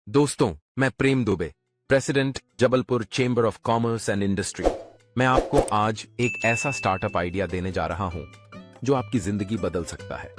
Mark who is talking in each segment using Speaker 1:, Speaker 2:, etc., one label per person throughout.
Speaker 1: दोस्तों, मैं Prem Dubey, president Jabalpur chamber of commerce and industry. मैं आपको आज एक ऐसा स्टार्टअप आइडिया देने जा रहा हूं जो आपकी जिंदगी बदल सकता है।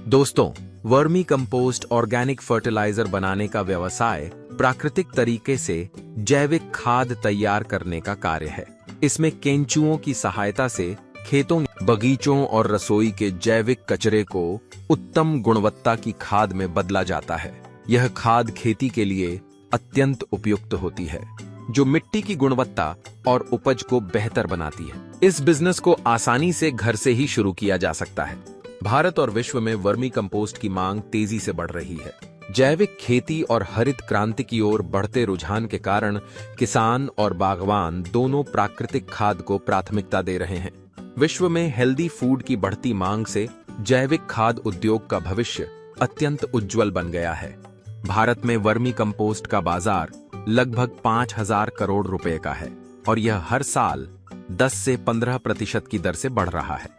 Speaker 1: दोस्तों, वर्मी कंपोस्ट ऑर्गेनिक फर्टिलाइजर बनाने का व्यवसाय प्राकृतिक तरीके से जैविक खाद तैयार करने का कार्य है। इसमें केंचुओं की सहायता से खेतों, बगीचों और रसोई के जैविक कचरे को उत्तम गुणवत्ता की खाद में बदला जाता है। यह खाद खेती के लिए अत्यंत उपयुक्त होती है, जो मिट्टी की गुणवत्ता और उपज को बेहतर बनाती है। इस बिजनेस को आसानी से घर से ही शुरू किया जा सकता है। भारत और विश्व में वर्मी कंपोस्ट की मांग तेजी से बढ़ रही है। जैविक खेती और हरित क्रांति की ओर बढ़ते रुझान के कारण किसान और बागवान दोनों प्राकृतिक खाद को प्राथमिकता दे रहे हैं। विश्व में हेल्दी फूड की बढ़ती मांग से जैविक खाद उद्योग का भविष्य अत्यंत उज्जवल बन गया है। भारत में वर्मी कंपोस्ट का बाजार लगभग 5,000 करोड़ रुपए का है और यह हर साल 10 से 15% की दर से बढ़ रहा है।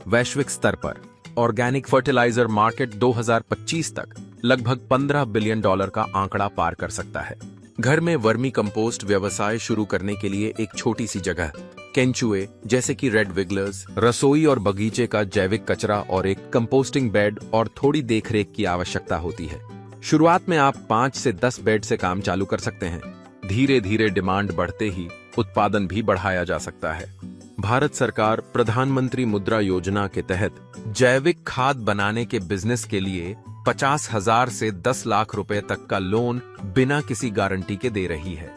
Speaker 1: वैश्विक स्तर पर ऑर्गेनिक फर्टिलाइजर मार्केट 2025 तक लगभग $15 बिलियन का आंकड़ा पार कर सकता है। घर में वर्मी कंपोस्ट व्यवसाय शुरू करने के लिए एक छोटी सी जगह, केंचुए जैसे कि रेड विगलर्स, रसोई और बगीचे का जैविक कचरा और एक कंपोस्टिंग बेड और थोड़ी देखरेख की आवश्यकता होती है। शुरुआत में आप 5 से 10 बेड से काम चालू कर सकते हैं। धीरे धीरे डिमांड बढ़ते ही उत्पादन भी बढ़ाया जा सकता है। भारत सरकार प्रधानमंत्री मुद्रा योजना के तहत जैविक खाद बनाने के बिजनेस के लिए 50,000 से 10 लाख रुपए तक का लोन बिना किसी गारंटी के दे रही है।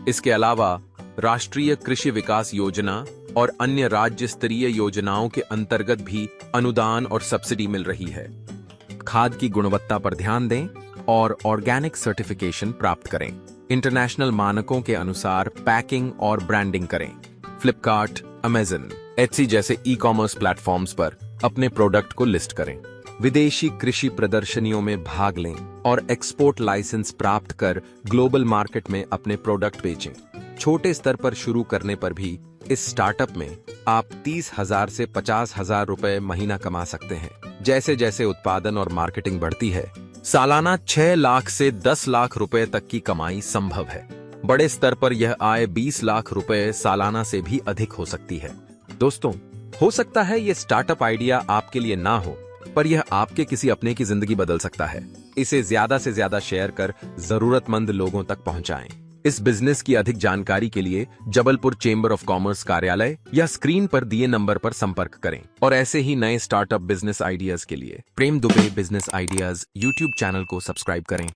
Speaker 1: इसके अलावा राष्ट्रीय कृषि विकास योजना और अन्य राज्य स्तरीय योजनाओं के अंतर्गत भी अनुदान और सब्सिडी मिल रही है। खाद की गुणवत्ता पर ध्यान दें और ऑर्गेनिक सर्टिफिकेशन प्राप्त करें। इंटरनेशनल मानकों के अनुसार पैकिंग और ब्रांडिंग करें। फ्लिपकार्ट, अमेज़न, एटसी जैसे ई-कॉमर्स प्लेटफॉर्म्स पर अपने प्रोडक्ट को लिस्ट करें। विदेशी कृषि प्रदर्शनियों में भाग लें और एक्सपोर्ट लाइसेंस प्राप्त कर ग्लोबल मार्केट में अपने प्रोडक्ट बेचें। छोटे स्तर पर शुरू करने पर भी इस स्टार्टअप में आप 30,000 से 50,000 रुपए महीना कमा सकते हैं। जैसे जैसे उत्पादन और मार्केटिंग बढ़ती है, सालाना 6 लाख से 10 लाख रुपए तक की कमाई संभव है। बड़े स्तर पर यह आय 20 लाख रुपए सालाना से भी अधिक हो सकती है। दोस्तों, हो सकता है यह स्टार्टअप आइडिया आपके लिए ना हो, पर यह आपके किसी अपने की जिंदगी बदल सकता है। इसे ज्यादा से ज्यादा शेयर कर जरूरतमंद लोगों तक पहुंचाएं। इस बिजनेस की अधिक जानकारी के लिए जबलपुर चेंबर ऑफ कॉमर्स कार्यालय या स्क्रीन पर दिए नंबर पर संपर्क करें। और ऐसे ही नए स्टार्टअप बिजनेस आइडियाज के लिए Prem Dubey business ideas YouTube channel को सब्सक्राइब करें।